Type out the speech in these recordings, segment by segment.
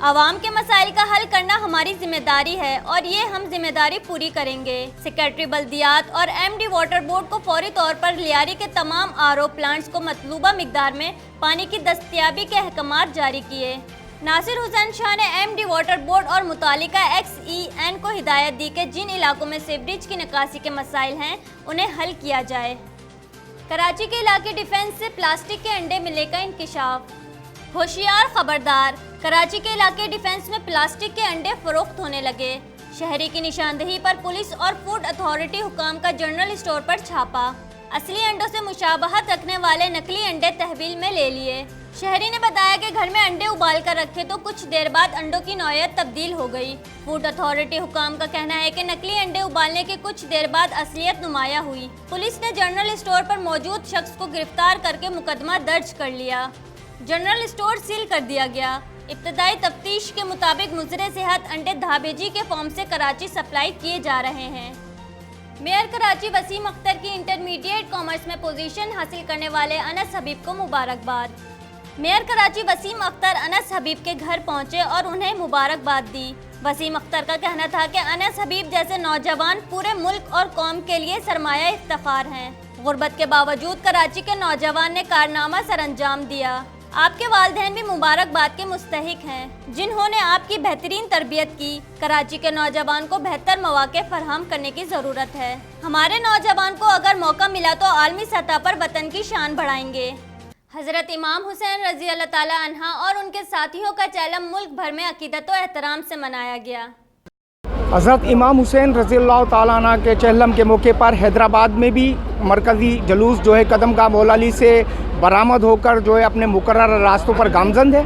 عوام کے مسائل کا حل کرنا ہماری ذمہ داری ہے اور یہ ہم ذمہ داری پوری کریں گے۔ سیکریٹری بلدیات اور ایم ڈی واٹر بورڈ کو فوری طور پر لیاری کے تمام RO پلانٹس کو مطلوبہ مقدار میں پانی کی دستیابی کے احکامات جاری کیے۔ ناصر حسین شاہ نے ایم ڈی واٹر بورڈ اور متعلقہ XEN کو ہدایت دی کہ جن علاقوں میں سیوریج کی نکاسی کے مسائل ہیں انہیں حل کیا جائے۔ کراچی کے علاقے ڈیفنس سے پلاسٹک کے انڈے ملنے کا انکشاف۔ ہوشیار خبردار، کراچی کے علاقے ڈیفنس میں پلاسٹک کے انڈے فروخت ہونے لگے۔ شہری کی نشاندہی پر پولیس اور فوڈ اتھارٹی حکام کا جنرل اسٹور پر چھاپا۔ اصلی انڈوں سے مشابہت رکھنے والے نقلی انڈے تحویل میں لے لیے۔ شہری نے بتایا کہ گھر میں انڈے ابال کر رکھے تو کچھ دیر بعد انڈوں کی نوعیت تبدیل ہو گئی۔ فوڈ اتھارٹی حکام کا کہنا ہے کہ نقلی انڈے ابالنے کے کچھ دیر بعد اصلیت نمایاں ہوئی۔ پولیس نے جنرل اسٹور پر موجود شخص کو گرفتار کر کے مقدمہ درج کر لیا۔ جنرل اسٹور سیل کر دیا گیا۔ ابتدائی تفتیش کے مطابق مضر صحت انڈے دھابیجی کے فارم سے کراچی سپلائی کیے جا رہے ہیں۔ میئر کراچی وسیم اختر کی انٹرمیڈیٹ کامرس میں پوزیشن حاصل کرنے والے انس حبیب کو مبارکباد۔ میئر کراچی وسیم اختر انس حبیب کے گھر پہنچے اور انہیں مبارکباد دی۔ وسیم اختر کا کہنا تھا کہ انس حبیب جیسے نوجوان پورے ملک اور قوم کے لیے سرمایہ افتخار ہیں۔ غربت کے باوجود کراچی کے نوجوان نے کارنامہ سر انجام دیا۔ آپ کے والدین بھی مبارکباد کے مستحق ہیں جنہوں نے آپ کی بہترین تربیت کی۔ کراچی کے نوجوان کو بہتر مواقع فراہم کرنے کی ضرورت ہے۔ ہمارے نوجوان کو اگر موقع ملا تو عالمی سطح پر وطن کی شان بڑھائیں گے۔ حضرت امام حسین رضی اللہ تعالی عنہ اور ان کے ساتھیوں کا چہلم ملک بھر میں عقیدت و احترام سے منایا گیا۔ حضرت امام حسین رضی اللہ تعالیٰ عنہ کے چہلم کے موقع پر حیدرآباد میں بھی مرکزی جلوس جو ہے قدم گاہ مولا علی سے برآمد ہو کر جو ہے اپنے مقررہ راستوں پر گامزن ہے۔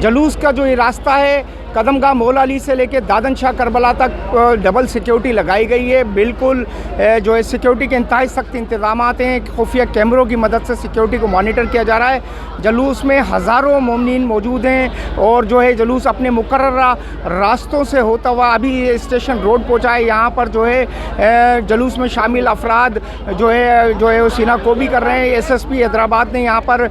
جلوس کا جو یہ راستہ ہے قدم گاہ مولا علی سے لے کے دادن شاہ کربلا تک ڈبل سیکیورٹی لگائی گئی ہے۔ بالکل جو ہے سیکیورٹی کے انتہائی سخت انتظامات ہیں۔ خفیہ کیمروں کی مدد سے سیکیورٹی کو مانیٹر کیا جا رہا ہے۔ جلوس میں ہزاروں مومنین موجود ہیں اور جو ہے جلوس اپنے مقررہ راستوں سے ہوتا ہوا ابھی اسٹیشن روڈ پہنچا ہے۔ یہاں پر جو ہے جلوس میں شامل افراد جو ہے سینہ کوبی کر رہے ہیں۔ SSP حیدرآباد نے یہاں پر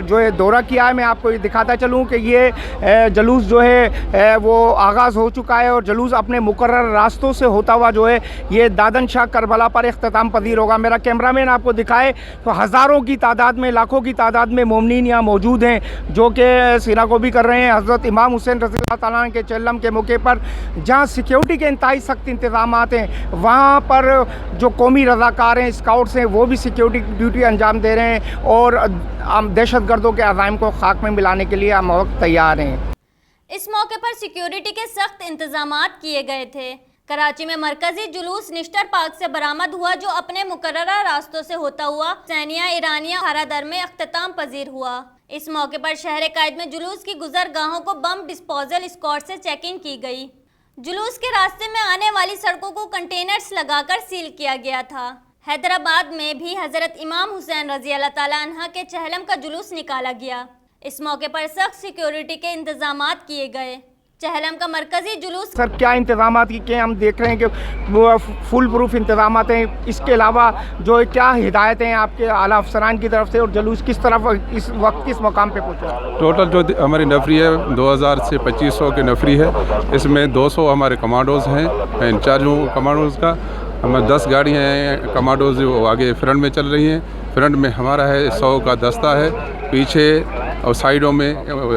جو ہے دورہ کیا ہے۔ میں آپ کو یہ دکھاتا چلوں کہ یہ جلوس جو ہے وہ آغاز ہو چکا ہے اور جلوس اپنے مقرر راستوں سے ہوتا ہوا جو ہے یہ دادن شاہ کربلا پر اختتام پذیر ہوگا۔ میرا کیمرہ مین آپ کو دکھائے تو ہزاروں کی تعداد میں، لاکھوں کی تعداد میں مومنین یہاں موجود ہیں جو کہ سینہ کوبی کر رہے ہیں حضرت امام حسین رضی اللہ تعالیٰ عنہ کے چہلم کے موقع پر۔ جہاں سیکیورٹی کے انتہائی سخت انتظامات ہیں وہاں پر جو قومی رضاکار ہیں، اسکاؤٹس ہیں، وہ بھی سیکیورٹی ڈیوٹی انجام دے رہے ہیں اور دہشت گردوں کے عزائم کو خاک میں ملانے کے لیے ہم وقت تیار ہیں۔ اس موقع پر سیکیورٹی کے سخت انتظامات کیے گئے تھے۔ کراچی میں مرکزی جلوس نشتر پارک سے برآمد ہوا جو اپنے مقررہ راستوں سے ہوتا ہوا حسینیہ ایرانیہ ہارا در میں اختتام پذیر ہوا۔ اس موقع پر شہر قائد میں جلوس کی گزرگاہوں کو بم ڈسپوزل اسکواڈ سے چیکنگ کی گئی۔ جلوس کے راستے میں آنے والی سڑکوں کو کنٹینرز لگا کر سیل کیا گیا تھا۔ حیدرآباد میں بھی حضرت امام حسین رضی اللہ تعالیٰ عنہ کے چہلم کا جلوس نکالا گیا۔ اس موقع پر سخت سیکیورٹی کے انتظامات کیے گئے۔ چہلم کا مرکزی جلوس سر کیا انتظامات کی ہم دیکھ رہے ہیں کہ فل پروف انتظامات ہیں۔ اس کے علاوہ جو کیا ہدایتیں آپ کے اعلیٰ افسران کی طرف سے اور جلوس کس طرف اس وقت کس مقام پہ پہنچا؟ ٹوٹل جو ہماری نفری ہے 2000 سے 2500 کی نفری ہے۔ اس میں 200 ہمارے کمانڈوز ہیں، انچارج ہوں کمانڈوز کا۔ ہمیں 10 گاڑیاں ہیں کمانڈوز وہ آگے فرنٹ میں چل رہی ہیں۔ فرنٹ میں ہمارا ہے 100 کا دستہ ہے، پیچھے اور سائڈوں میں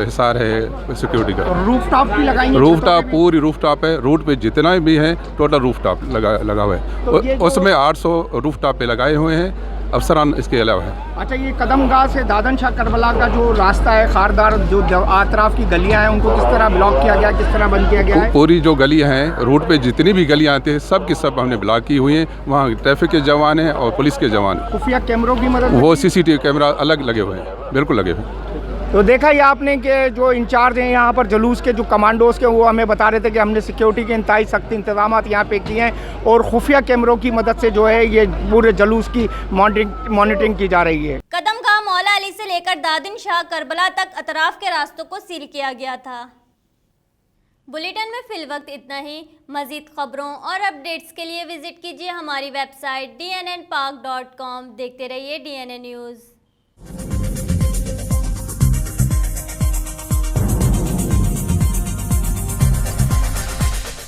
حصار ہے سیکیورٹی کا۔ روف ٹاپ بھی لگائیں گے؟ روف ٹاپ پوری روف ٹاپ ہے، روٹ پہ جتنا بھی ہیں ٹوٹل روف ٹاپ لگا ہوا ہے۔ اس میں 800 روف ٹاپ پہ لگائے ہوئے ہیں افسران اس کے علاوہ ہے۔ اچھا، یہ قدم گاہ سے دادن شاہ کربلا کا جو راستہ ہے خاردار جو اطراف کی گلیاں ہیں ان کو کس طرح بلاک کیا گیا، کس طرح بند کیا گیا ہے؟ پوری جو گلیاں ہیں روٹ پہ جتنی بھی گلیاں آتی ہیں سب کی سب ہم نے بلاک کی ہوئی ہیں۔ وہاں ٹریفک کے جوان ہیں اور پولیس کے جوان ہیں۔ خفیہ کیمروں کی مدد وہ CCTV کیمرہ الگ لگے ہوئے ہیں، بالکل لگے ہوئے ہیں۔ تو دیکھا یہ آپ نے کہ جو انچارج ہیں یہاں پر جلوس کے جو کمانڈوز کے وہ ہمیں بتا رہے تھے کہ ہم نے سیکیورٹی کے انتہائی سخت انتظامات یہاں پہ کیے ہیں اور خفیہ کیمروں کی مدد سے جو ہے یہ پورے جلوس کی مانیٹرنگ کی جا رہی ہے۔ قدم گاہ مولا علی سے لے کر دادن شاہ کربلا تک اطراف کے راستوں کو سیل کیا گیا تھا۔ بلیٹن میں فی الوقت اتنا ہی۔ مزید خبروں اور اپڈیٹس کے لیے وزٹ کیجیے ہماری ویب سائٹ dnnpark.com۔ دیکھتے رہیے DNN نیوز۔